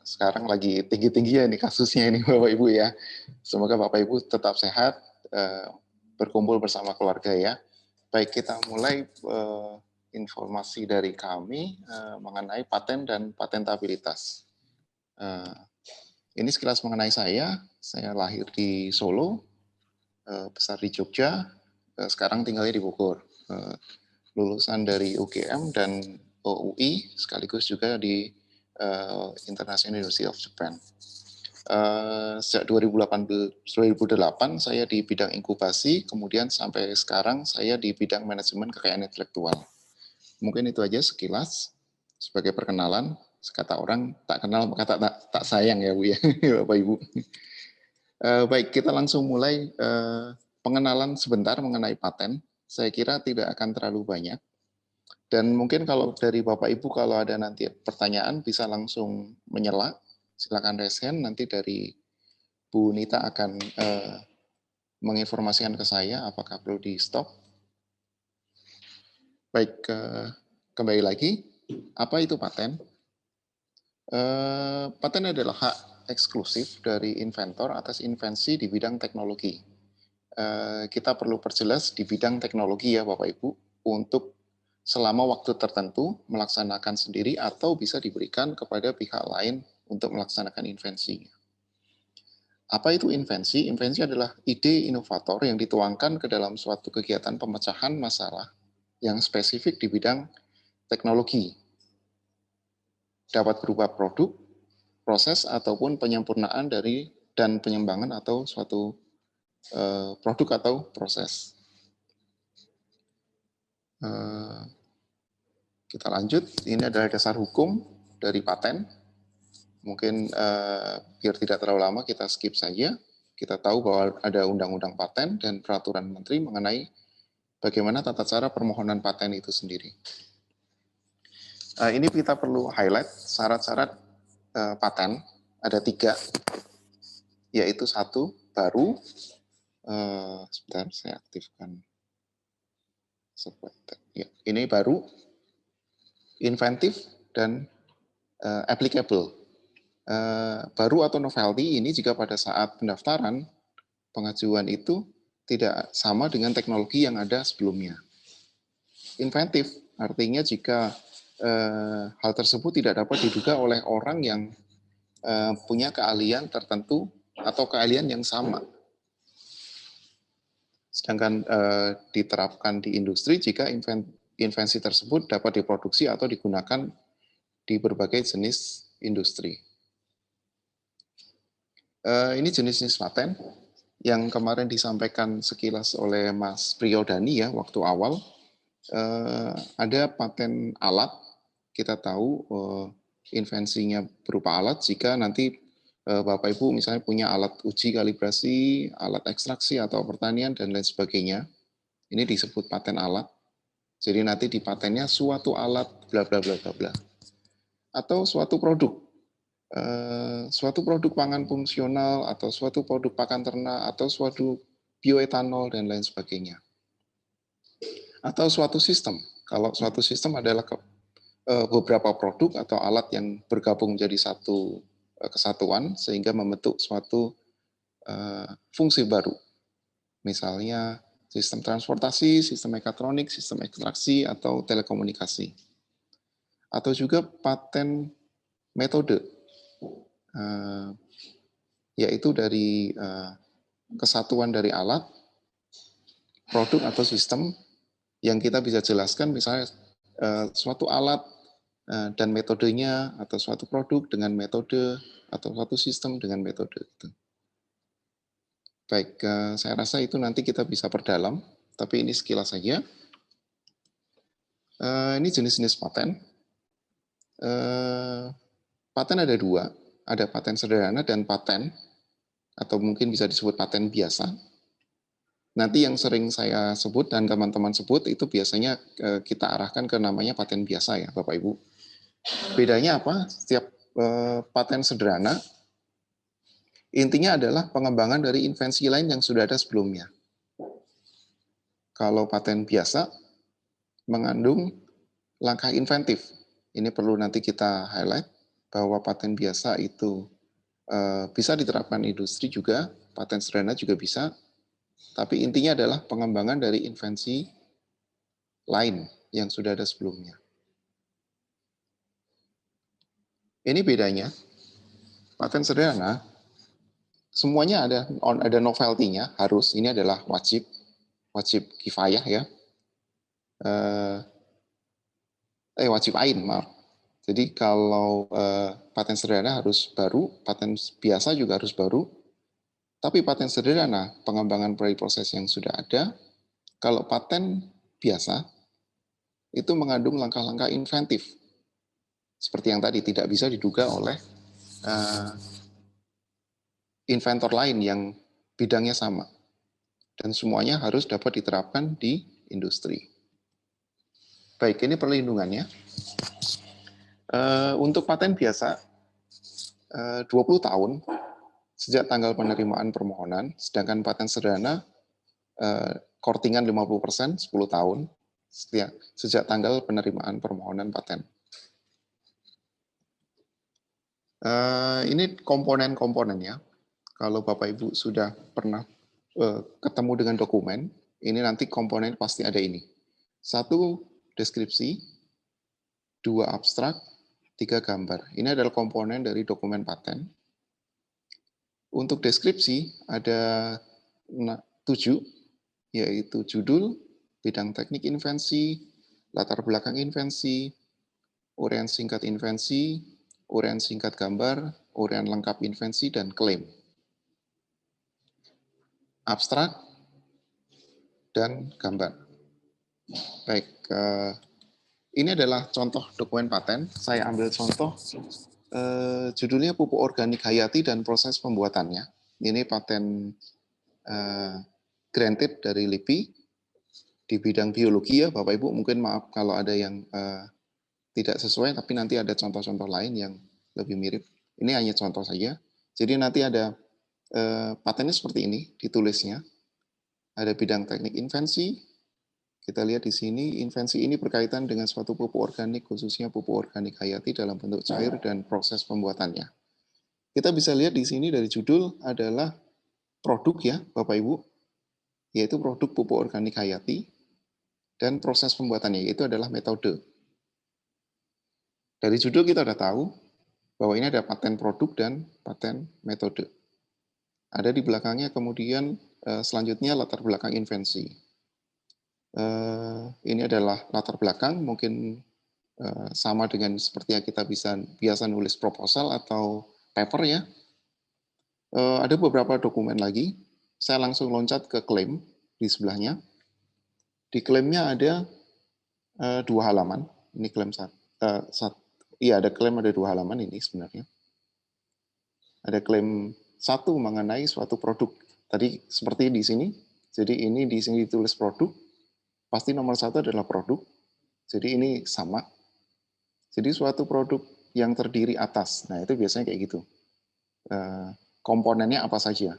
sekarang lagi tinggi-tingginya ini kasusnya ini Bapak Ibu ya. Semoga Bapak Ibu tetap sehat, berkumpul bersama keluarga ya. Baik, kita mulai informasi dari kami mengenai paten dan patentabilitas. Ini sekilas mengenai saya lahir di Solo, besar di Jogja, sekarang tinggalnya di Bogor. Lulusan dari UGM dan OUI, sekaligus juga di International University of Japan. Sejak 2008 saya di bidang inkubasi, kemudian sampai sekarang saya di bidang manajemen kekayaan intelektual. Mungkin itu aja sekilas sebagai perkenalan. Kata orang tak kenal maka tak sayang ya Bu ya, Bapak Ibu. Baik, kita langsung mulai pengenalan sebentar mengenai paten. Saya kira tidak akan terlalu banyak. Dan mungkin kalau dari Bapak Ibu kalau ada nanti pertanyaan bisa langsung menyela. Silakan raise hand, nanti dari Bu Nita akan menginformasikan ke saya apakah perlu di stop. Baik, kembali lagi, apa itu paten? Paten adalah hak eksklusif dari inventor atas invensi di bidang teknologi. Kita perlu perjelas di bidang teknologi ya Bapak Ibu, untuk selama waktu tertentu melaksanakan sendiri atau bisa diberikan kepada pihak lain untuk melaksanakan invensinya. Apa itu invensi? Invensi adalah ide inovator yang dituangkan ke dalam suatu kegiatan pemecahan masalah yang spesifik di bidang teknologi. Dapat berupa produk, proses, ataupun penyempurnaan dari dan pengembangan atau suatu produk atau proses. Kita lanjut, ini adalah dasar hukum dari paten. Mungkin biar tidak terlalu lama kita skip saja. Kita tahu bahwa ada undang-undang paten dan peraturan menteri mengenai bagaimana tata cara permohonan paten itu sendiri. Ini kita perlu highlight syarat-syarat paten, ada 3, yaitu 1, baru, sebentar saya aktifkan. Ya, ini baru, inventif, dan applicable. Baru atau novelty ini jika pada saat pendaftaran pengajuan itu tidak sama dengan teknologi yang ada sebelumnya. Inventif artinya jika hal tersebut tidak dapat diduga oleh orang yang punya keahlian tertentu atau keahlian yang sama. Sedangkan diterapkan di industri jika invensi tersebut dapat diproduksi atau digunakan di berbagai jenis industri. Ini jenis-jenis paten yang kemarin disampaikan sekilas oleh Mas Priyodani ya waktu awal. Ada paten alat, kita tahu invensinya berupa alat jika nanti Bapak Ibu misalnya punya alat uji kalibrasi, alat ekstraksi atau pertanian dan lain sebagainya. Ini disebut paten alat. Jadi nanti di patennya suatu alat bla bla bla bla bla. Atau suatu produk. Suatu produk pangan fungsional atau suatu produk pakan ternak atau suatu bioetanol dan lain sebagainya. Atau suatu sistem. Kalau suatu sistem adalah beberapa produk atau alat yang bergabung menjadi satu kesatuan sehingga membentuk suatu fungsi baru. Misalnya sistem transportasi, sistem mekatronik, sistem ekstraksi, atau telekomunikasi. Atau juga paten metode, yaitu dari kesatuan dari alat, produk atau sistem yang kita bisa jelaskan misalnya suatu alat dan metodenya atau suatu produk dengan metode atau suatu sistem dengan metode itu. Baik, saya rasa itu nanti kita bisa perdalam, tapi ini sekilas saja. Ini jenis-jenis paten. Paten ada 2, ada paten sederhana dan paten, atau mungkin bisa disebut paten biasa. Nanti yang sering saya sebut dan teman-teman sebut itu biasanya kita arahkan ke namanya paten biasa ya Bapak Ibu. Bedanya apa? Setiap paten sederhana intinya adalah pengembangan dari invensi lain yang sudah ada sebelumnya. Kalau paten biasa mengandung langkah inventif. Ini perlu nanti kita highlight. bahwa paten biasa itu bisa diterapkan industri juga, paten sederhana juga bisa, tapi intinya adalah pengembangan dari invensi lain yang sudah ada sebelumnya. Ini bedanya, paten sederhana semuanya ada novelty-nya, harus, ini adalah wajib, wajib kifayah ya, wajib ain, maaf. Jadi kalau paten sederhana harus baru, paten biasa juga harus baru, tapi paten sederhana pengembangan proyek proses yang sudah ada, kalau paten biasa itu mengandung langkah-langkah inventif. Seperti yang tadi, tidak bisa diduga oleh inventor lain yang bidangnya sama. Dan semuanya harus dapat diterapkan di industri. Baik, ini perlindungannya. Untuk paten biasa, 20 tahun sejak tanggal penerimaan permohonan, sedangkan paten sederhana, kortingan 50%, 10 tahun sejak tanggal penerimaan permohonan paten. Ini komponen-komponennya. Kalau Bapak Ibu sudah pernah ketemu dengan dokumen, ini nanti komponen pasti ada ini. 1, deskripsi, 2, abstrak, 3, gambar. Ini adalah komponen dari dokumen paten. Untuk deskripsi ada 7, yaitu judul, bidang teknik invensi, latar belakang invensi, uraian singkat invensi, uraian singkat gambar, uraian lengkap invensi, dan klaim. Abstrak dan gambar. Baik, ini adalah contoh dokumen paten. Saya ambil contoh, judulnya pupuk organik hayati dan proses pembuatannya. Ini paten granted dari LIPI di bidang biologi ya, Bapak Ibu. Mungkin maaf kalau ada yang tidak sesuai, tapi nanti ada contoh-contoh lain yang lebih mirip. Ini hanya contoh saja. Jadi nanti ada patennya seperti ini ditulisnya. Ada bidang teknik invensi. Kita lihat di sini, invensi ini berkaitan dengan suatu pupuk organik, khususnya pupuk organik hayati dalam bentuk cair dan proses pembuatannya. Kita bisa lihat di sini dari judul adalah produk ya, Bapak Ibu, yaitu produk pupuk organik hayati, dan proses pembuatannya, yaitu adalah metode. Dari judul kita sudah tahu bahwa ini ada paten produk dan paten metode. Ada di belakangnya kemudian selanjutnya latar belakang invensi. Ini adalah latar belakang, mungkin sama dengan seperti yang kita biasa nulis proposal atau paper ya. Ada beberapa dokumen lagi, saya langsung loncat ke klaim di sebelahnya. Di klaimnya ada 2 halaman, ini klaim iya ada klaim ada 2 halaman ini sebenarnya. Ada klaim 1 mengenai suatu produk. Tadi seperti di sini, jadi ini di sini ditulis produk, pasti nomor 1 adalah produk, jadi ini sama. Jadi suatu produk yang terdiri atas, nah itu biasanya kayak gitu. Komponennya apa saja.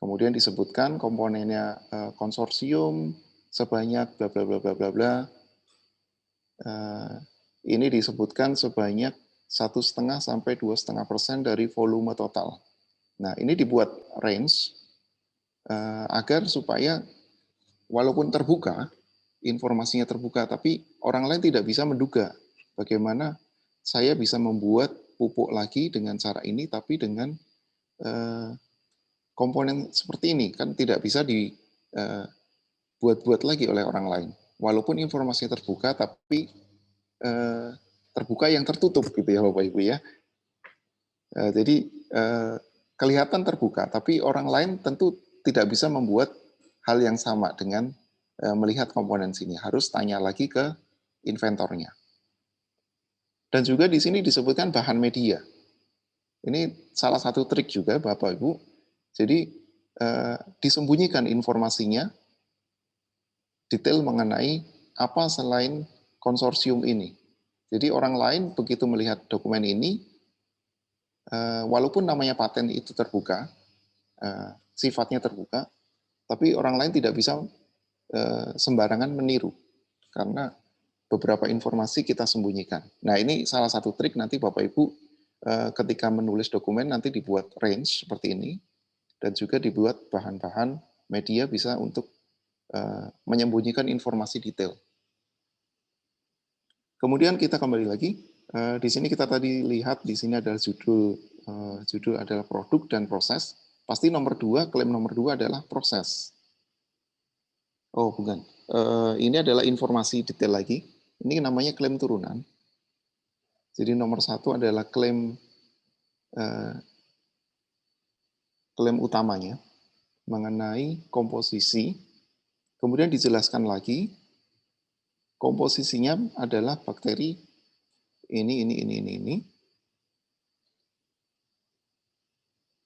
Kemudian disebutkan komponennya konsorsium sebanyak bla bla bla bla bla bla. Ini disebutkan sebanyak 1,5 sampai 2,5% dari volume total. Nah, ini dibuat range agar supaya walaupun terbuka, informasinya terbuka, tapi orang lain tidak bisa menduga bagaimana saya bisa membuat pupuk lagi dengan cara ini, tapi dengan komponen seperti ini, kan tidak bisa dibuat-buat lagi oleh orang lain. Walaupun informasinya terbuka, tapi terbuka yang tertutup gitu ya Bapak Ibu ya. Jadi kelihatan terbuka, tapi orang lain tentu tidak bisa membuat hal yang sama dengan melihat komponen sini. Harus tanya lagi ke inventornya. Dan juga di sini disebutkan bahan media. Ini salah satu trik juga Bapak Ibu. Jadi disembunyikan informasinya detail mengenai apa selain konsorsium ini. Jadi orang lain begitu melihat dokumen ini, walaupun namanya paten itu terbuka, sifatnya terbuka, tapi orang lain tidak bisa sembarangan meniru. Karena beberapa informasi kita sembunyikan. Nah, ini salah satu trik nanti Bapak Ibu ketika menulis dokumen nanti dibuat range seperti ini, dan juga dibuat bahan-bahan media bisa untuk menyembunyikan informasi detail. Kemudian kita kembali lagi, di sini kita tadi lihat di sini adalah judul adalah produk dan proses. Pasti nomor 2, klaim nomor 2 adalah proses. Oh, bukan. Ini adalah informasi detail lagi. Ini namanya klaim turunan. Jadi nomor 1 adalah klaim utamanya mengenai komposisi. Kemudian dijelaskan lagi komposisinya adalah bakteri ini.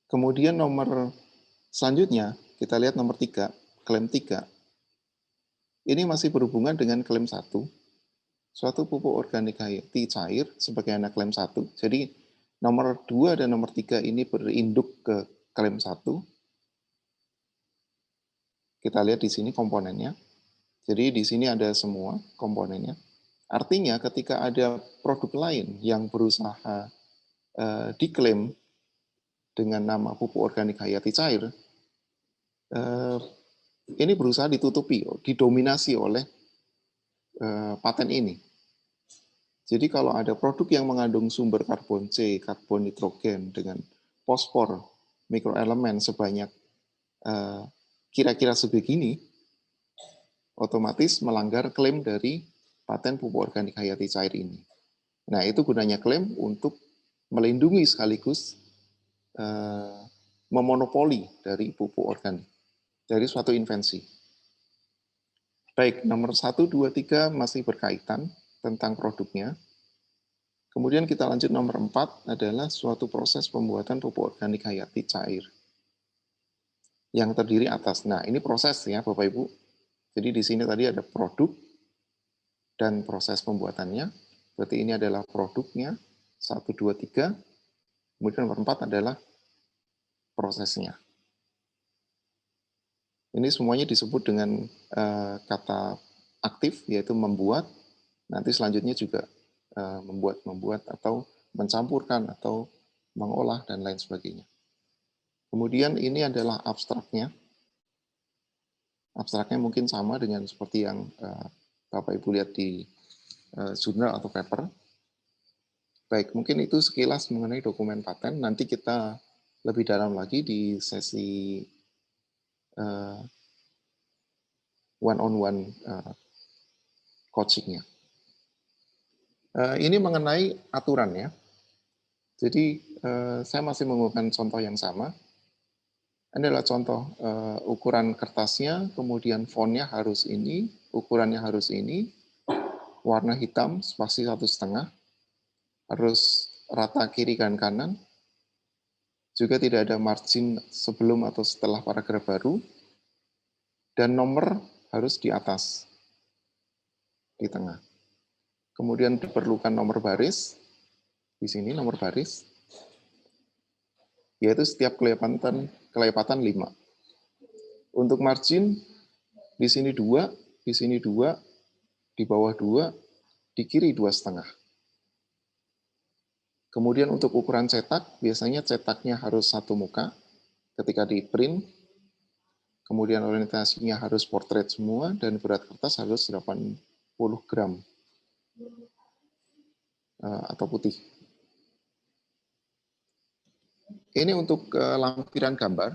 Kemudian nomor selanjutnya kita lihat nomor 3, klaim 3. Ini masih berhubungan dengan klaim 1. Suatu pupuk organik hayati cair sebagai anak klaim 1. Jadi nomor 2 dan nomor 3 ini berinduk ke klaim 1. Kita lihat di sini komponennya. Jadi di sini ada semua komponennya. Artinya ketika ada produk lain yang berusaha diklaim dengan nama pupuk organik hayati cair, ini berusaha ditutupi, didominasi oleh paten ini. Jadi kalau ada produk yang mengandung sumber karbon C, karbon nitrogen dengan fosfor, mikroelemen sebanyak kira-kira sebegini, otomatis melanggar klaim dari paten pupuk organik hayati cair ini. Nah, itu gunanya klaim untuk melindungi sekaligus memonopoli dari pupuk organik, dari suatu invensi. Baik, nomor 1, 2, 3 masih berkaitan tentang produknya. Kemudian kita lanjut nomor 4 adalah suatu proses pembuatan pupuk organik hayati cair yang terdiri atas. Nah, ini proses ya Bapak Ibu. Jadi di sini tadi ada produk dan proses pembuatannya. Berarti ini adalah produknya, 1, 2, 3. Kemudian nomor 4 adalah prosesnya. Ini semuanya disebut dengan kata aktif, yaitu membuat. Nanti selanjutnya juga membuat atau mencampurkan atau mengolah dan lain sebagainya. Kemudian ini adalah abstraknya. Abstraknya mungkin sama dengan seperti yang Bapak Ibu lihat di jurnal atau paper. Baik, mungkin itu sekilas mengenai dokumen paten. Nanti kita lebih dalam lagi di sesi one-on-one coachingnya. Ini mengenai aturan ya. Jadi saya masih menggunakan contoh yang sama. Ini adalah contoh ukuran kertasnya, kemudian fontnya harus ini, ukurannya harus ini, warna hitam, spasi 1,5, harus rata kiri dan kanan, juga tidak ada margin sebelum atau setelah paragraf baru, dan nomor harus di atas, di tengah. Kemudian diperlukan nomor baris, di sini nomor baris, yaitu setiap kelepatan 5. Untuk margin, di sini 2, di sini 2, di bawah 2, di kiri 2,5. Kemudian untuk ukuran cetak, biasanya cetaknya harus 1 muka ketika di print. Kemudian orientasinya harus portrait semua, dan berat kertas harus 80 gram atau putih. Ini untuk lampiran gambar.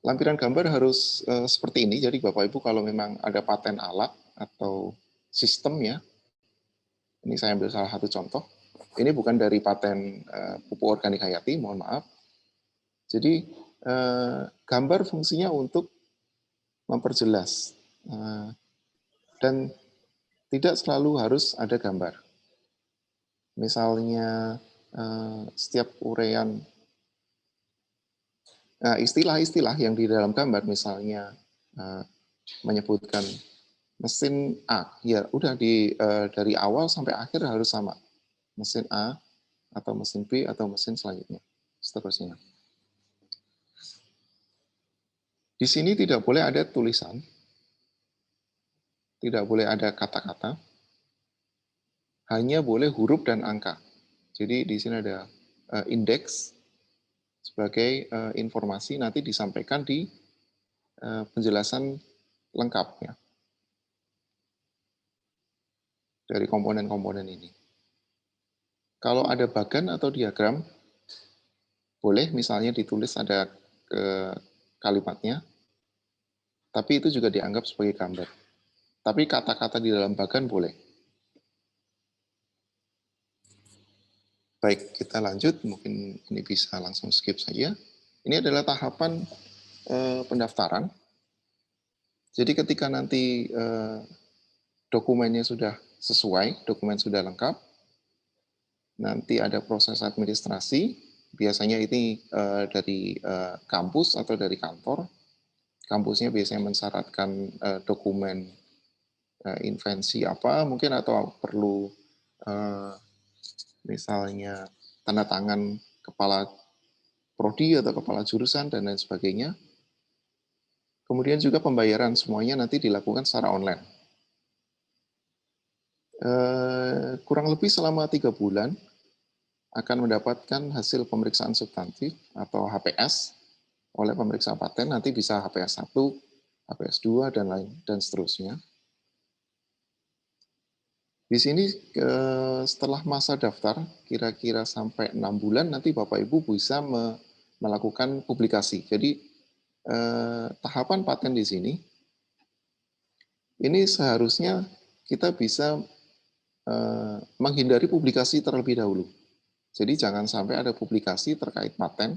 Lampiran gambar harus seperti ini. Jadi Bapak Ibu kalau memang ada paten alat atau sistemnya, ini saya ambil salah satu contoh. Ini bukan dari paten pupuk organik hayati, mohon maaf. Jadi gambar fungsinya untuk memperjelas dan tidak selalu harus ada gambar. Misalnya setiap uraian istilah-istilah yang di dalam gambar, misalnya menyebutkan mesin A, ya udah dari awal sampai akhir harus sama. Mesin A atau mesin B atau mesin selanjutnya, seterusnya. Di sini tidak boleh ada tulisan, tidak boleh ada kata-kata. hanya boleh huruf dan angka. Jadi di sini ada indeks sebagai informasi nanti disampaikan di penjelasan lengkap ya dari komponen-komponen ini. Kalau ada bagan atau diagram, boleh misalnya ditulis ada kalimatnya, tapi itu juga dianggap sebagai gambar. Tapi kata-kata di dalam bagan boleh. Baik, kita lanjut. Mungkin ini bisa langsung skip saja. Ini adalah tahapan pendaftaran. Jadi ketika nanti dokumennya sudah sesuai, dokumen sudah lengkap, nanti ada proses administrasi. Biasanya ini dari kampus atau dari kantor. Kampusnya biasanya mensyaratkan dokumen invensi apa mungkin atau perlu misalnya tanda tangan kepala prodi atau kepala jurusan dan lain sebagainya. Kemudian juga pembayaran semuanya nanti dilakukan secara online. Kurang lebih selama 3 bulan akan mendapatkan hasil pemeriksaan substantif atau HPS oleh pemeriksa paten, nanti bisa HPS 1, HPS 2, dan lain dan seterusnya. Di sini setelah masa daftar, kira-kira sampai 6 bulan, nanti Bapak Ibu bisa melakukan publikasi. Jadi tahapan paten di sini, ini seharusnya kita bisa menghindari publikasi terlebih dahulu. Jadi jangan sampai ada publikasi terkait paten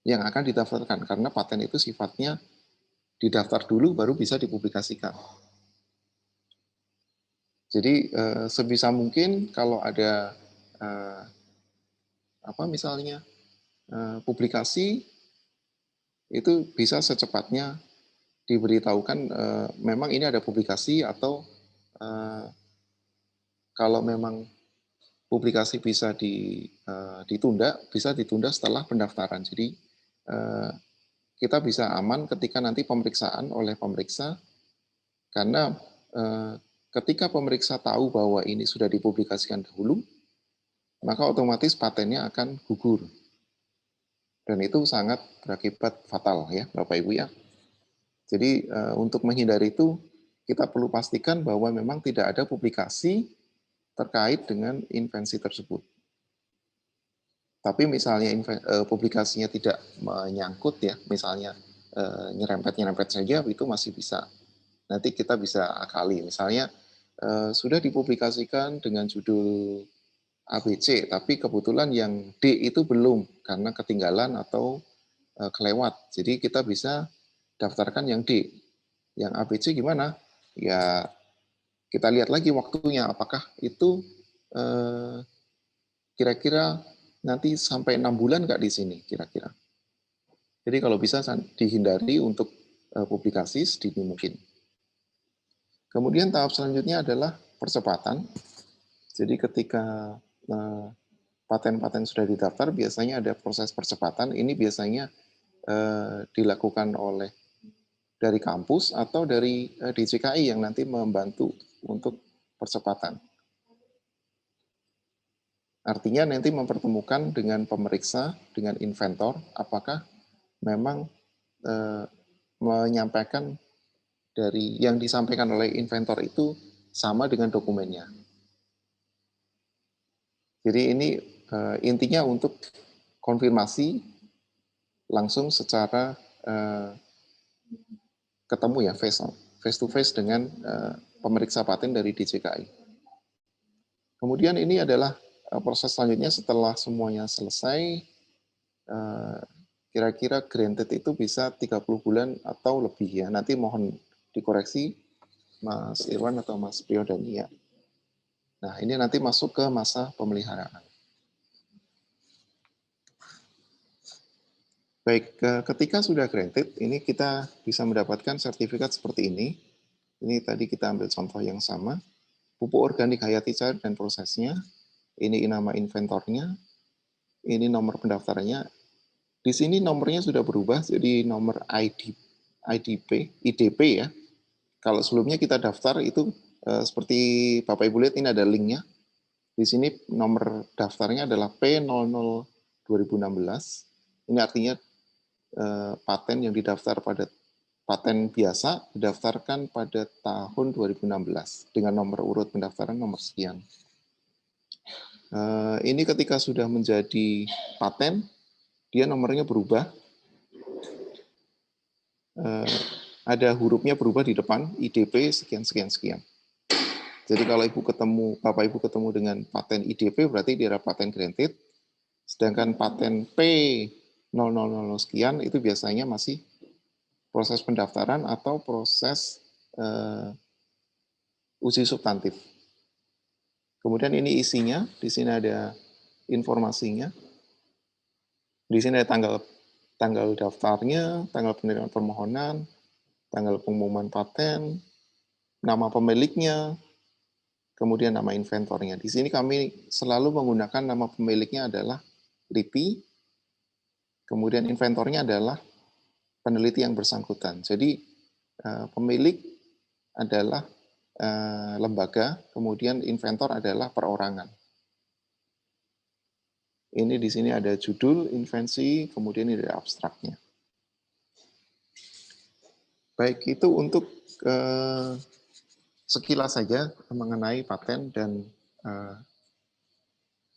yang akan didaftarkan, karena paten itu sifatnya didaftar dulu baru bisa dipublikasikan. Jadi sebisa mungkin kalau ada misalnya publikasi itu bisa secepatnya diberitahukan memang ini ada publikasi atau kalau memang publikasi bisa ditunda, bisa ditunda setelah pendaftaran. Jadi kita bisa aman ketika nanti pemeriksaan oleh pemeriksa, karena ketika pemeriksa tahu bahwa ini sudah dipublikasikan dahulu, maka otomatis patennya akan gugur. Dan itu sangat berakibat fatal ya Bapak Ibu ya. Jadi untuk menghindari itu, kita perlu pastikan bahwa memang tidak ada publikasi terkait dengan invensi tersebut. Tapi misalnya publikasinya tidak menyangkut ya, misalnya nyerempet-nyerempet saja, itu masih bisa. Nanti kita bisa akali. Misalnya sudah dipublikasikan dengan judul ABC, tapi kebetulan yang D itu belum karena ketinggalan atau kelewat. Jadi kita bisa daftarkan yang D. Yang ABC gimana? Ya kita lihat lagi waktunya, apakah itu kira-kira nanti sampai 6 bulan nggak di sini kira-kira. Jadi kalau bisa dihindari untuk publikasi sedini mungkin. Kemudian tahap selanjutnya adalah percepatan. Jadi ketika paten-paten sudah didaftar, biasanya ada proses percepatan. Ini biasanya dilakukan oleh dari kampus atau dari DJKI yang nanti membantu untuk percepatan. Artinya nanti mempertemukan dengan pemeriksa, dengan inventor, apakah memang menyampaikan dari yang disampaikan oleh inventor itu sama dengan dokumennya. Jadi ini intinya untuk konfirmasi langsung secara ketemu ya, face to face dengan pemeriksa paten dari DJKI. Kemudian ini adalah proses selanjutnya setelah semuanya selesai, kira-kira granted itu bisa 30 bulan atau lebih ya. Nanti mohon dikoreksi Mas Irwan atau Mas Priodani ya. Nah, ini nanti masuk ke masa pemeliharaan. Baik, ketika sudah granted, ini kita bisa mendapatkan sertifikat seperti ini. Ini tadi kita ambil contoh yang sama. Pupuk organik hayati cair dan prosesnya. Ini nama inventornya. Ini nomor pendaftarannya. Di sini nomornya sudah berubah, jadi nomor IDP ya. Kalau sebelumnya kita daftar itu seperti Bapak Ibu lihat ini ada linknya. Di sini nomor daftarnya adalah P00 2016. Ini artinya paten yang didaftar pada paten biasa didaftarkan pada tahun 2016 dengan nomor urut pendaftaran nomor sekian. Ini ketika sudah menjadi paten, dia nomornya berubah. Ada hurufnya berubah di depan, IDP sekian sekian sekian. Jadi kalau Bapak Ibu ketemu dengan paten IDP berarti dia paten granted. Sedangkan paten P0000 sekian itu biasanya masih proses pendaftaran atau proses uji substantif. Kemudian ini isinya, di sini ada informasinya. Di sini ada tanggal daftarnya, tanggal penerimaan permohonan, tanggal pengumuman paten, nama pemiliknya, kemudian nama inventornya. Di sini kami selalu menggunakan nama pemiliknya adalah LIPI, kemudian inventornya adalah peneliti yang bersangkutan. Jadi pemilik adalah lembaga, kemudian inventor adalah perorangan. Ini di sini ada judul, invensi, kemudian ini ada abstraknya. Baik, itu untuk sekilas saja mengenai paten dan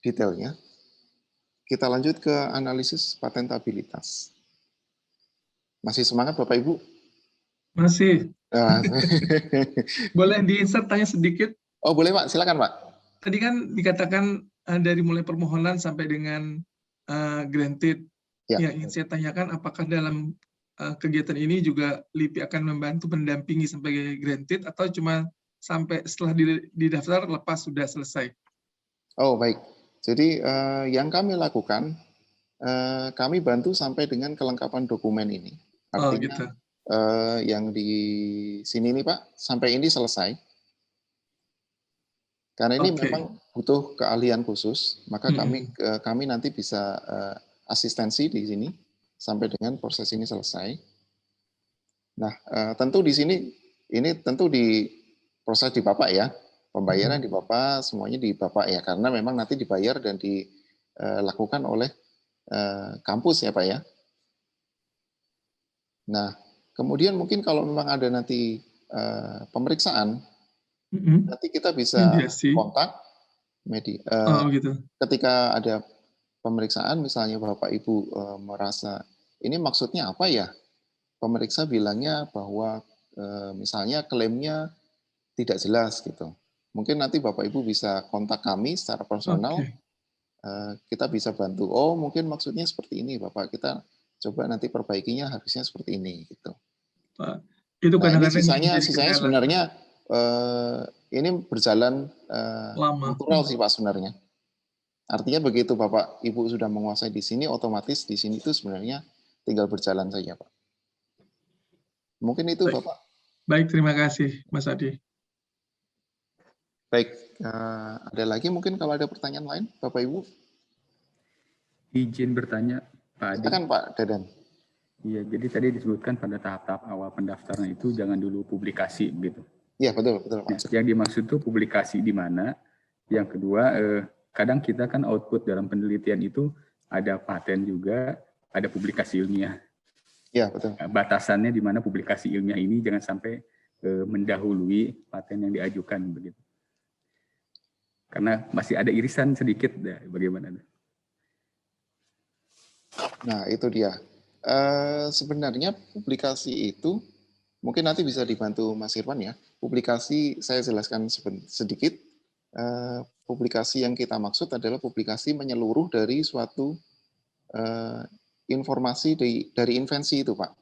detailnya. Kita lanjut ke analisis patentabilitas. Masih semangat Bapak Ibu? Masih. Boleh di-insert tanya sedikit? Oh boleh Pak, silakan Pak. Tadi kan dikatakan dari mulai permohonan sampai dengan granted. Ya. Yang ingin saya tanyakan, apakah dalam kegiatan ini juga LIPI akan membantu mendampingi sampai granted atau cuma sampai setelah didaftar lepas sudah selesai? Oh baik. Jadi yang kami lakukan, kami bantu sampai dengan kelengkapan dokumen ini. Artinya gitu. yang di sini nih Pak, sampai ini selesai. Karena ini memang butuh keahlian khusus, maka kami nanti bisa asistensi di sini sampai dengan proses ini selesai. Nah, tentu di sini ini tentu di proses di Bapak ya, pembayaran di Bapak, semuanya di Bapak ya, karena memang nanti dibayar dan dilakukan oleh kampus ya Pak ya. Nah, kemudian mungkin kalau memang ada nanti pemeriksaan, nanti kita bisa kontak ketika ada pemeriksaan, misalnya Bapak Ibu merasa ini maksudnya apa ya? Pemeriksa bilangnya bahwa misalnya klaimnya tidak jelas gitu. Mungkin nanti Bapak Ibu bisa kontak kami secara personal. Kita bisa bantu. Oh, mungkin maksudnya seperti ini, Bapak. Kita coba nanti perbaikinya harusnya seperti ini gitu. Itu nah, ini sisanya sebenarnya ini berjalan natural sih Pak sebenarnya. Artinya begitu Bapak Ibu sudah menguasai di sini, otomatis di sini itu sebenarnya tinggal berjalan saja Pak. Mungkin itu Bapak. Baik, terima kasih Mas Adi. Baik, ada lagi mungkin kalau ada pertanyaan lain Bapak Ibu? Izin bertanya Pak Adi. Silakan Pak Dadan. Iya, jadi tadi disebutkan pada tahap-tahap awal pendaftaran itu jangan dulu publikasi gitu. Iya, betul Pak. Nah, yang dimaksud itu publikasi di mana? Yang kedua, kadang kita kan output dalam penelitian itu ada paten juga, ada publikasi ilmiah. Iya, betul. Batasannya di mana publikasi ilmiah ini jangan sampai mendahului paten yang diajukan begitu. Karena masih ada irisan sedikit, bagaimana? Nah, itu dia. Sebenarnya publikasi itu mungkin nanti bisa dibantu Mas Irwan ya. Publikasi saya jelaskan sedikit. Publikasi yang kita maksud adalah publikasi menyeluruh dari suatu informasi dari invensi itu, Pak.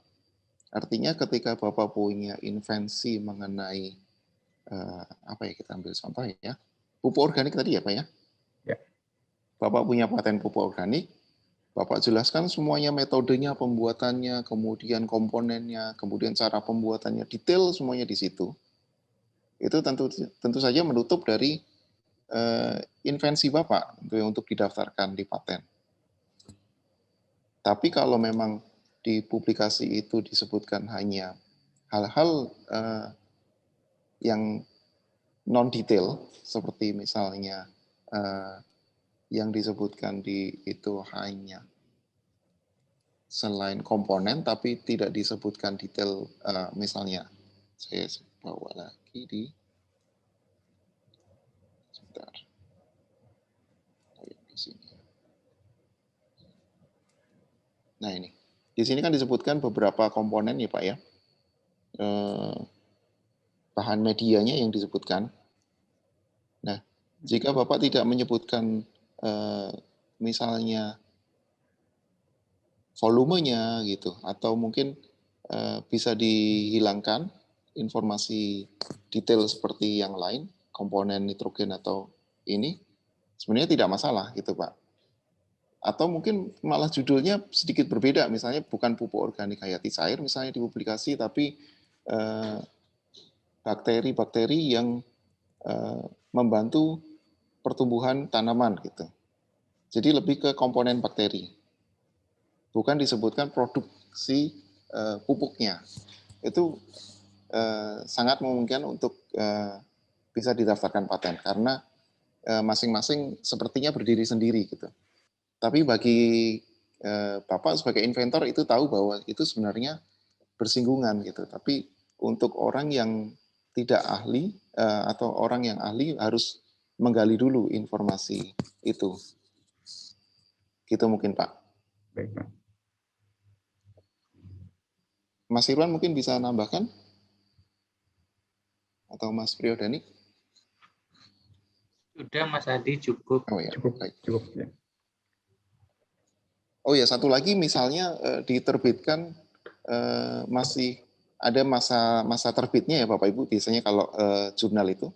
Artinya ketika Bapak punya invensi mengenai apa ya, kita ambil contoh ya, pupuk organik tadi ya, Pak ya. Ya. Bapak punya paten pupuk organik, Bapak jelaskan semuanya, metodenya, pembuatannya, kemudian komponennya, kemudian cara pembuatannya, detail semuanya di situ. Itu tentu saja menutup dari invensi Bapak untuk didaftarkan di paten. Tapi kalau memang di publikasi itu disebutkan hanya hal-hal yang non-detail, seperti misalnya yang disebutkan di itu hanya selain komponen, tapi tidak disebutkan detail, misalnya saya bawa lagi sebentar, di sini. Nah ini, di sini kan disebutkan beberapa komponen ya Pak ya, bahan medianya yang disebutkan. Nah, jika Bapak tidak menyebutkan misalnya volumenya gitu, atau mungkin bisa dihilangkan informasi detail seperti yang lain, komponen nitrogen atau ini, sebenarnya tidak masalah gitu Pak. Atau mungkin malah judulnya sedikit berbeda, misalnya bukan pupuk organik hayati cair misalnya di publikasi, tapi bakteri-bakteri yang membantu pertumbuhan tanaman gitu. Jadi lebih ke komponen bakteri. Bukan disebutkan produksi pupuknya. Itu sangat memungkinkan untuk bisa didaftarkan paten karena masing-masing sepertinya berdiri sendiri gitu. Tapi bagi Bapak sebagai inventor itu tahu bahwa itu sebenarnya bersinggungan gitu. Tapi untuk orang yang tidak ahli atau orang yang ahli harus menggali dulu informasi itu. Gitu mungkin Pak. Baik, Pak. Mas Irwan mungkin bisa nambahkan? Atau Mas Priodani? Sudah Mas Adi, cukup. Oh ya, Cukup, baik. cukup ya. Oh ya, satu lagi misalnya diterbitkan masih ada masa terbitnya ya Bapak Ibu, biasanya kalau jurnal itu.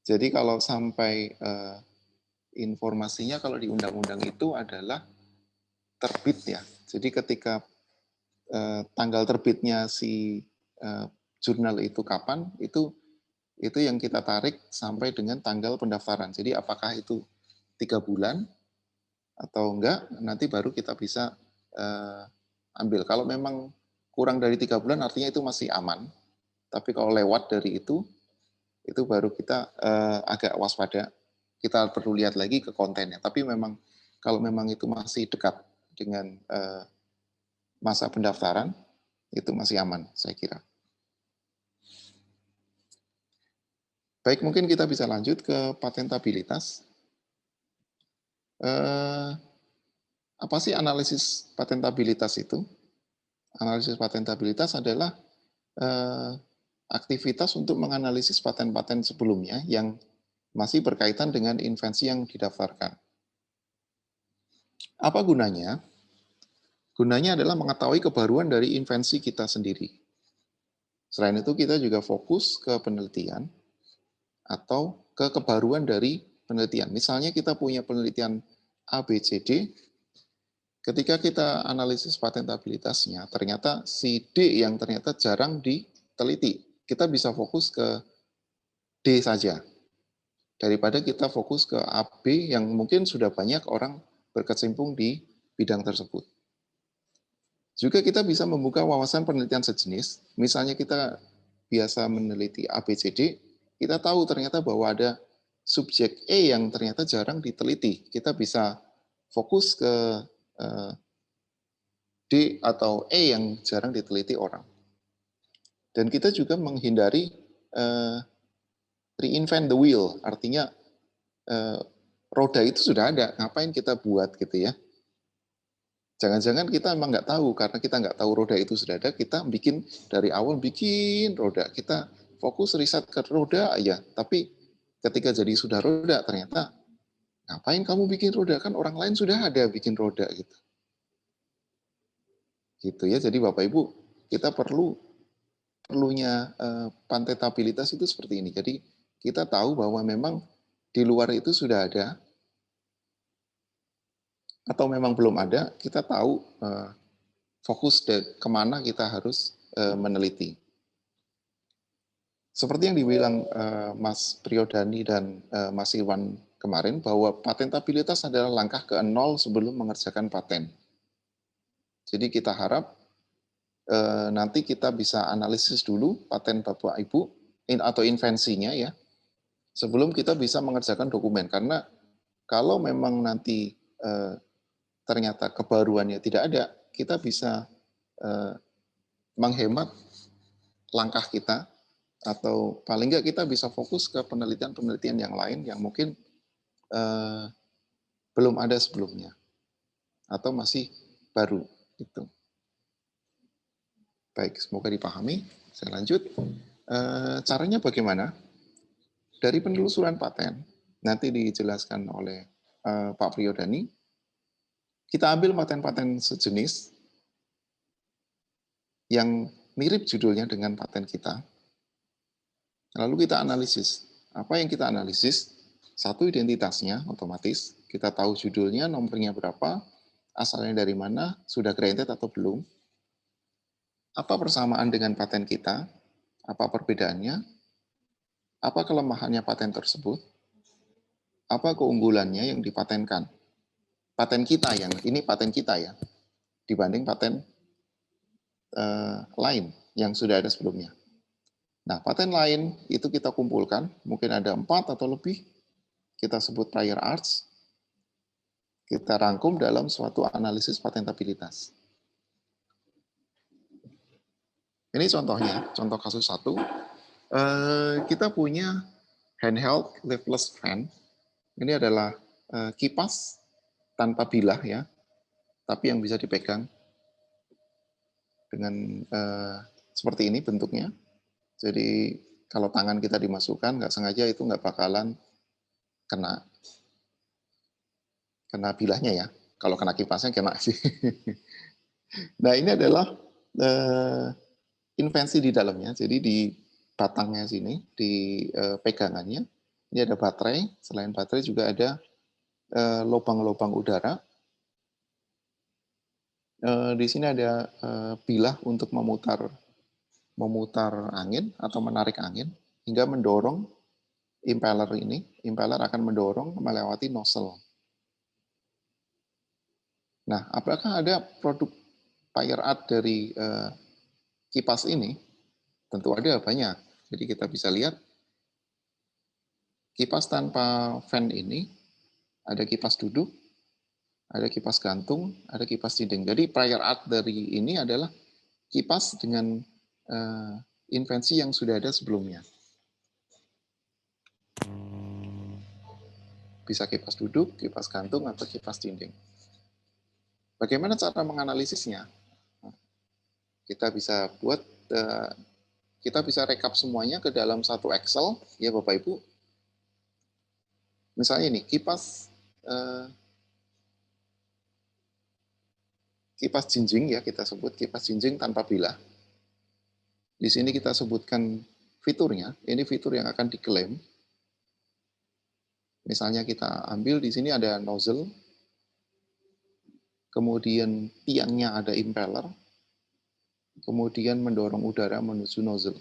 Jadi kalau sampai informasinya kalau di undang-undang itu adalah terbit ya. Jadi ketika tanggal terbitnya si jurnal itu kapan, itu yang kita tarik sampai dengan tanggal pendaftaran. Jadi apakah itu 3 bulan atau enggak, nanti baru kita bisa ambil. Kalau memang kurang dari 3 bulan artinya itu masih aman. Tapi kalau lewat dari itu baru kita agak waspada. Kita perlu lihat lagi ke kontennya. Tapi memang kalau memang itu masih dekat dengan masa pendaftaran, itu masih aman, saya kira. Baik, mungkin kita bisa lanjut ke patentabilitas. Apa sih analisis patentabilitas itu? Analisis patentabilitas adalah aktivitas untuk menganalisis paten-paten sebelumnya yang masih berkaitan dengan invensi yang didaftarkan. Apa gunanya? Gunanya adalah mengetahui kebaruan dari invensi kita sendiri. Selain itu kita juga fokus ke penelitian atau ke kebaruan dari penelitian. Misalnya kita punya penelitian A, B, C, D, ketika kita analisis patentabilitasnya, ternyata si D yang ternyata jarang diteliti. Kita bisa fokus ke D saja, daripada kita fokus ke A, B yang mungkin sudah banyak orang berkecimpung di bidang tersebut. Juga kita bisa membuka wawasan penelitian sejenis, misalnya kita biasa meneliti A, B, C, D, kita tahu ternyata bahwa ada subjek E yang ternyata jarang diteliti. Kita bisa fokus ke D atau E yang jarang diteliti orang. Dan kita juga menghindari reinvent the wheel, artinya roda itu sudah ada, ngapain kita buat gitu ya. Jangan-jangan kita emang nggak tahu, karena kita nggak tahu roda itu sudah ada, kita bikin dari awal bikin roda, kita fokus riset ke roda aja, tapi ketika jadi sudah roda, ternyata ngapain kamu bikin roda, kan orang lain sudah ada bikin roda gitu. Gitu ya, jadi Bapak Ibu, kita perlunya patentabilitas itu seperti ini. Jadi kita tahu bahwa memang di luar itu sudah ada, atau memang belum ada, kita tahu fokus kemana kita harus meneliti. Seperti yang dibilang Mas Priodani dan Mas Iwan kemarin, bahwa patentabilitas adalah langkah ke-0 sebelum mengerjakan paten. Jadi kita harap nanti kita bisa analisis dulu paten Bapak Ibu atau invensinya ya, sebelum kita bisa mengerjakan dokumen. Karena kalau memang nanti ternyata kebaruannya tidak ada, kita bisa menghemat langkah kita, atau paling nggak kita bisa fokus ke penelitian-penelitian yang lain yang mungkin belum ada sebelumnya atau masih baru. Itu. Baik, semoga dipahami. Saya lanjut. Caranya bagaimana? Dari penelusuran paten, nanti dijelaskan oleh Pak Priyodani, kita ambil paten-paten sejenis yang mirip judulnya dengan paten kita, lalu kita analisis. Apa yang kita analisis? Satu, identitasnya otomatis. Kita tahu judulnya, nomornya berapa, asalnya dari mana, sudah granted atau belum. Apa persamaan dengan paten kita? Apa perbedaannya? Apa kelemahannya paten tersebut? Apa keunggulannya yang dipatenkan? Paten kita ini paten kita ya, dibanding paten lain yang sudah ada sebelumnya. Nah, paten lain itu kita kumpulkan, mungkin ada 4 atau lebih, kita sebut prior arts, kita rangkum dalam suatu analisis patentabilitas. Ini contohnya, contoh kasus 1, kita punya handheld leafless fan. Ini adalah kipas tanpa bilah ya, tapi yang bisa dipegang dengan seperti ini bentuknya. Jadi kalau tangan kita dimasukkan nggak sengaja itu nggak bakalan kena bilahnya ya. Kalau kena kipasnya kena sih. Nah ini adalah invensi di dalamnya. Jadi di batangnya sini, di pegangannya, ini ada baterai. Selain baterai juga ada lubang-lubang udara. Di sini ada bilah untuk memutar angin atau menarik angin hingga mendorong impeller ini. Impeller akan mendorong melewati nozzle. Nah, apakah ada produk prior art dari kipas ini? Tentu ada, banyak. Jadi kita bisa lihat kipas tanpa fan ini, ada kipas duduk, ada kipas gantung, ada kipas dinding. Jadi prior art dari ini adalah kipas dengan invensi yang sudah ada sebelumnya. Bisa kipas duduk, kipas gantung, atau kipas dinding. Bagaimana cara menganalisisnya? Kita bisa kita bisa rekap semuanya ke dalam satu Excel, ya Bapak Ibu. Misalnya ini kipas jinjing ya, kita sebut kipas jinjing tanpa bilah. Di sini kita sebutkan fiturnya, ini fitur yang akan diklaim. Misalnya kita ambil di sini ada nozzle, kemudian tiangnya ada impeller, kemudian mendorong udara menuju nozzle.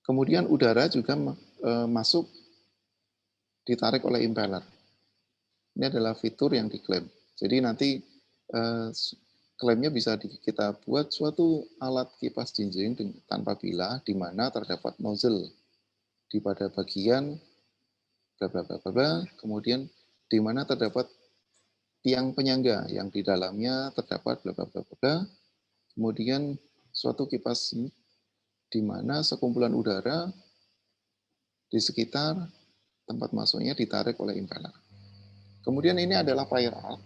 Kemudian udara juga masuk, ditarik oleh impeller. Ini adalah fitur yang diklaim. Jadi nanti klaimnya bisa kita buat suatu alat kipas jinjing tanpa bilah di mana terdapat nozzle di pada bagian bla bla bla bla, kemudian di mana terdapat tiang penyangga yang di dalamnya terdapat bla bla bla bla, kemudian suatu kipas di mana sekumpulan udara di sekitar tempat masuknya ditarik oleh impeller. Kemudian ini adalah prior art.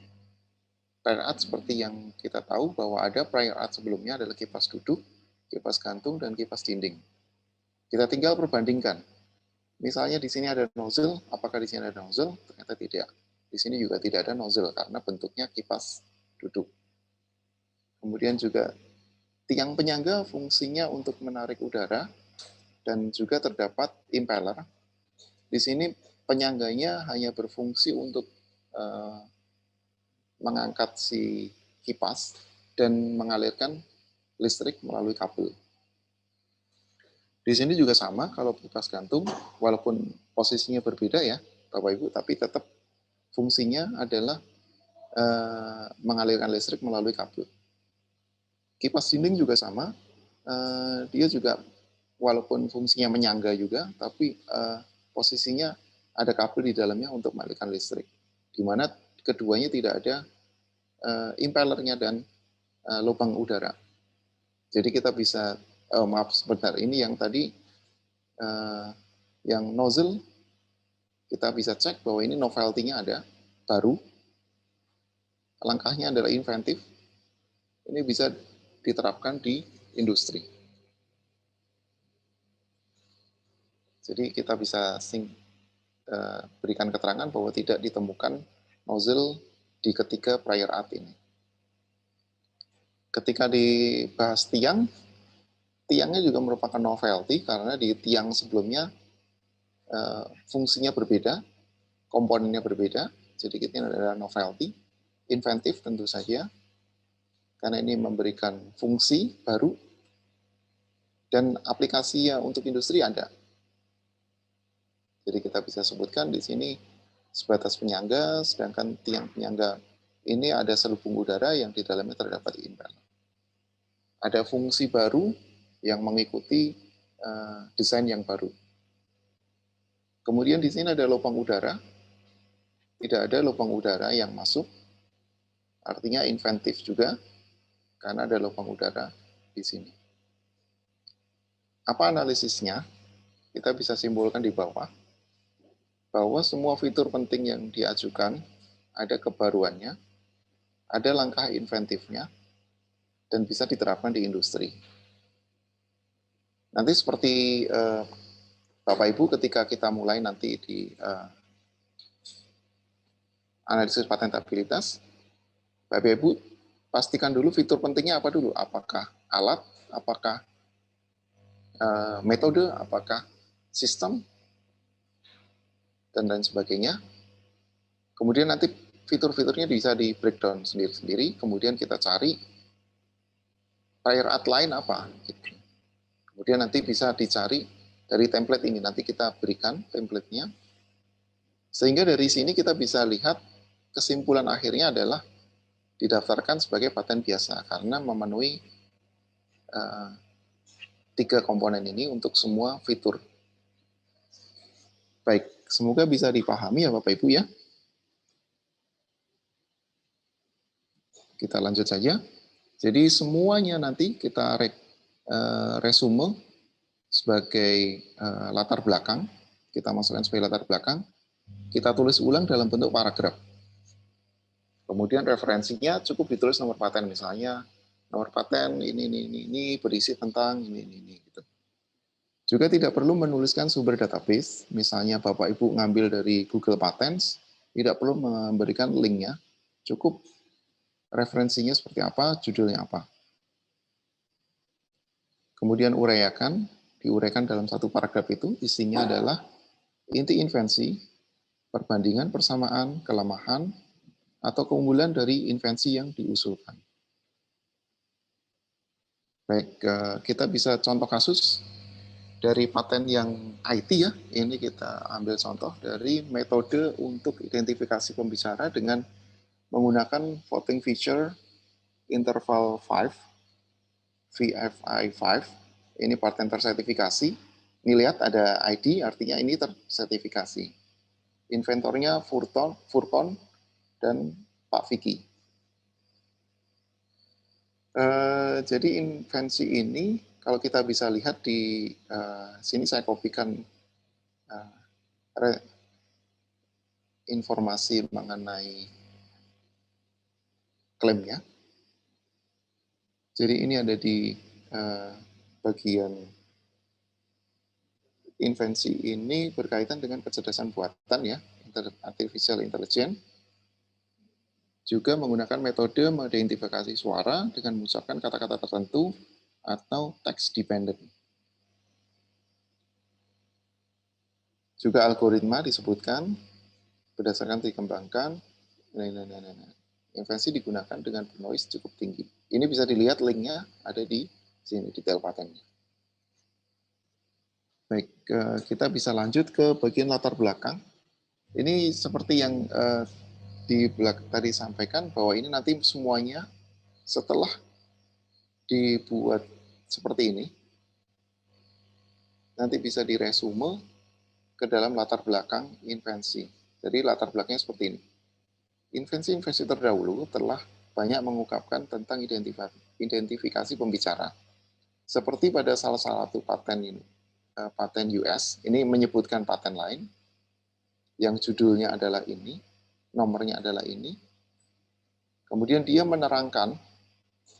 Prior art seperti yang kita tahu bahwa ada prior art sebelumnya adalah kipas duduk, kipas gantung, dan kipas dinding. Kita tinggal perbandingkan. Misalnya di sini ada nozzle, apakah di sini ada nozzle? Ternyata tidak. Di sini juga tidak ada nozzle karena bentuknya kipas duduk. Kemudian juga tiang penyangga fungsinya untuk menarik udara dan juga terdapat impeller. Di sini penyangganya hanya berfungsi untuk mengangkat si kipas dan mengalirkan listrik melalui kabel. Di sini juga sama, kalau kipas gantung, walaupun posisinya berbeda ya, Bapak Ibu, tapi tetap fungsinya adalah mengalirkan listrik melalui kabel. Kipas dinding juga sama, dia juga walaupun fungsinya menyangga juga, tapi posisinya ada kabel di dalamnya untuk mengalirkan listrik, di mana keduanya tidak ada impellernya dan lubang udara. Jadi kita bisa, maaf sebentar, ini yang tadi yang nozzle, kita bisa cek bahwa ini novelty-nya ada, baru. Langkahnya adalah inventif. Ini bisa diterapkan di industri. Jadi kita bisa berikan keterangan bahwa tidak ditemukan nozzle di ketiga prior art ini. Ketika dibahas tiang, tiangnya juga merupakan novelty karena di tiang sebelumnya fungsinya berbeda, komponennya berbeda, jadi ini adalah novelty, inventif tentu saja, karena ini memberikan fungsi baru, dan aplikasinya untuk industri ada. Jadi kita bisa sebutkan di sini sebatas penyangga, sedangkan tiang penyangga ini ada selubung udara yang di dalamnya terdapat impeller. Ada fungsi baru yang mengikuti desain yang baru. Kemudian di sini ada lubang udara, tidak ada lubang udara yang masuk, artinya inventif juga, karena ada lubang udara di sini. Apa analisisnya? Kita bisa simpulkan di bawah, bahwa semua fitur penting yang diajukan ada kebaruannya, ada langkah inventifnya, dan bisa diterapkan di industri. Nanti seperti Bapak Ibu ketika kita mulai nanti di analisis patentabilitas, Bapak Ibu pastikan dulu fitur pentingnya apa dulu, apakah alat, apakah metode, apakah sistem, dan lain sebagainya. Kemudian nanti fitur-fiturnya bisa di breakdown sendiri-sendiri, kemudian kita cari prior art lain apa. Kemudian nanti bisa dicari dari template ini, nanti kita berikan template-nya. Sehingga dari sini kita bisa lihat kesimpulan akhirnya adalah didaftarkan sebagai paten biasa, karena memenuhi 3 komponen ini untuk semua fitur. Baik, semoga bisa dipahami ya Bapak Ibu ya. Kita lanjut saja. Jadi semuanya nanti kita resume sebagai latar belakang. Kita masukkan sebagai latar belakang. Kita tulis ulang dalam bentuk paragraf. Kemudian referensinya cukup ditulis nomor paten, misalnya nomor paten ini berisi tentang ini gitu. Juga tidak perlu menuliskan sumber database, misalnya Bapak Ibu ngambil dari Google Patents, tidak perlu memberikan linknya, cukup referensinya seperti apa, judulnya apa. Kemudian diuraikan dalam satu paragraf itu, isinya adalah inti invensi, perbandingan persamaan, kelemahan, atau keunggulan dari invensi yang diusulkan. Baik, kita bisa contoh kasus dari paten yang IT ya, ini kita ambil contoh dari metode untuk identifikasi pembicara dengan menggunakan voting feature interval 5, VFI 5, ini paten tersertifikasi. Ini lihat ada ID, artinya ini tersertifikasi. Inventornya Furcon dan Pak Vicky. Jadi invensi ini, kalau kita bisa lihat di sini saya kopikan informasi mengenai klaimnya. Jadi ini ada di bagian invensi ini berkaitan dengan kecerdasan buatan ya, artificial intelligence. Juga menggunakan metode mengidentifikasi suara dengan mengucapkan kata-kata tertentu atau text dependent. Juga algoritma disebutkan berdasarkan dikembangkan. Invensi digunakan dengan noise cukup tinggi. Ini bisa dilihat linknya ada di sini, detail patennya. Baik, kita bisa lanjut ke bagian latar belakang. Ini seperti yang tadi sampaikan bahwa ini nanti semuanya setelah dibuat seperti ini, nanti bisa diresume ke dalam latar belakang invensi. Jadi latar belakangnya seperti ini. Invensi-invensi terdahulu telah banyak mengungkapkan tentang identifikasi pembicara. Seperti pada salah satu paten ini, paten US, ini menyebutkan paten lain, yang judulnya adalah ini, nomornya adalah ini. Kemudian dia menerangkan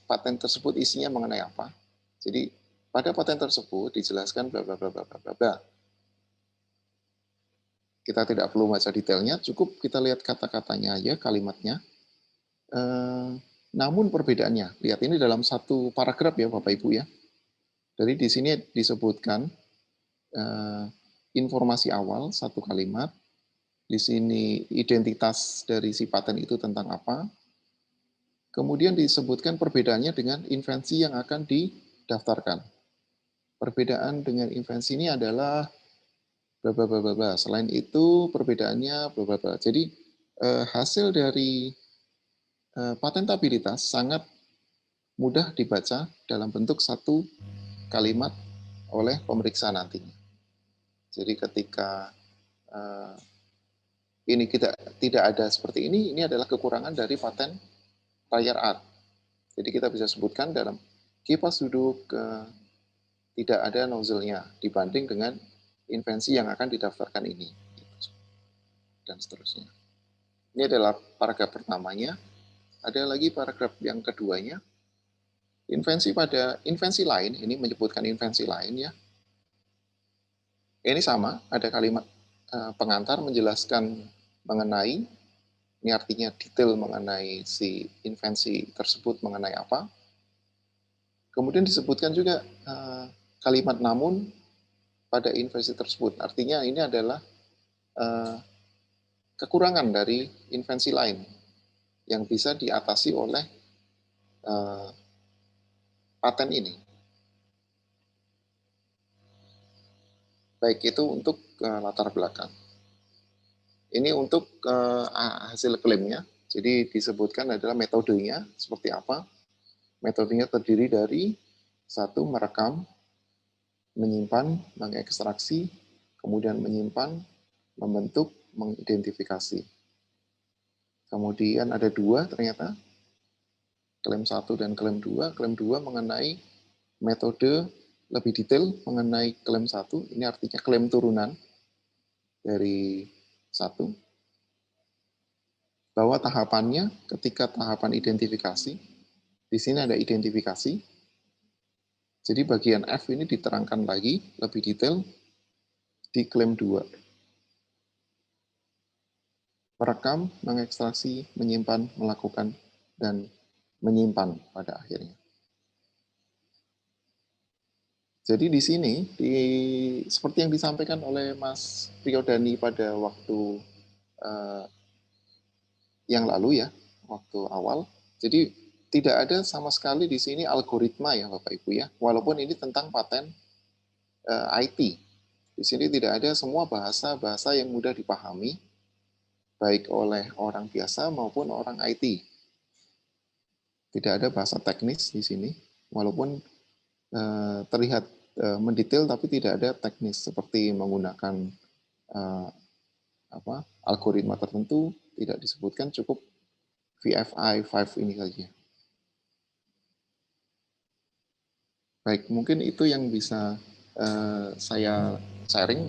paten tersebut isinya mengenai apa. Jadi pada paten tersebut dijelaskan bla bla bla bla bla bla. Kita tidak perlu baca detailnya, cukup kita lihat kata-katanya aja, kalimatnya. Namun perbedaannya, lihat ini dalam satu paragraf ya Bapak Ibu ya. Jadi di sini disebutkan informasi awal, satu kalimat. Di sini identitas dari si paten itu tentang apa. Kemudian disebutkan perbedaannya dengan invensi yang akan didaftarkan. Perbedaan dengan invensi ini adalah bla bla bla bla bla. Selain itu perbedaannya bla bla bla. Jadi hasil dari patentabilitas sangat mudah dibaca dalam bentuk satu kalimat oleh pemeriksa nantinya. Jadi ketika ini tidak ada seperti ini adalah kekurangan dari paten prior art. Jadi kita bisa sebutkan dalam kipas duduk tidak ada nozzle-nya dibanding dengan invensi yang akan didaftarkan ini. Dan seterusnya. Ini adalah paragraf pertamanya. Ada lagi paragraf yang keduanya. Invensi lain, ini menyebutkan invensi lain ya. Ini sama, ada kalimat pengantar menjelaskan mengenai, ini artinya detail mengenai si invensi tersebut mengenai apa. Kemudian disebutkan juga kalimat namun pada invensi tersebut. Artinya ini adalah kekurangan dari invensi lain yang bisa diatasi oleh paten ini. Baik itu untuk latar belakang. Ini untuk hasil klaimnya. Jadi disebutkan adalah metodenya seperti apa. Metodenya terdiri dari satu, merekam, menyimpan, mengekstraksi, kemudian menyimpan, membentuk, mengidentifikasi. Kemudian ada dua ternyata, klaim 1 dan klaim 2. Klaim 2 mengenai metode lebih detail mengenai klaim 1. Ini artinya klaim turunan dari 1. Bahwa tahapannya ketika tahapan identifikasi, di sini ada identifikasi. Jadi bagian F ini diterangkan lagi lebih detail di klaim 2. Merekam, mengekstraksi, menyimpan, melakukan, dan menyimpan pada akhirnya. Jadi di sini, seperti yang disampaikan oleh Mas Priyodani pada waktu yang lalu ya, waktu awal. Jadi tidak ada sama sekali di sini algoritma ya Bapak Ibu ya, walaupun ini tentang paten IT. Di sini tidak ada semua bahasa-bahasa yang mudah dipahami, baik oleh orang biasa maupun orang IT. Tidak ada bahasa teknis di sini, walaupun terlihat mendetail tapi tidak ada teknis seperti menggunakan algoritma tertentu, tidak disebutkan, cukup VFI 5 ini saja. Baik, mungkin itu yang bisa saya sharing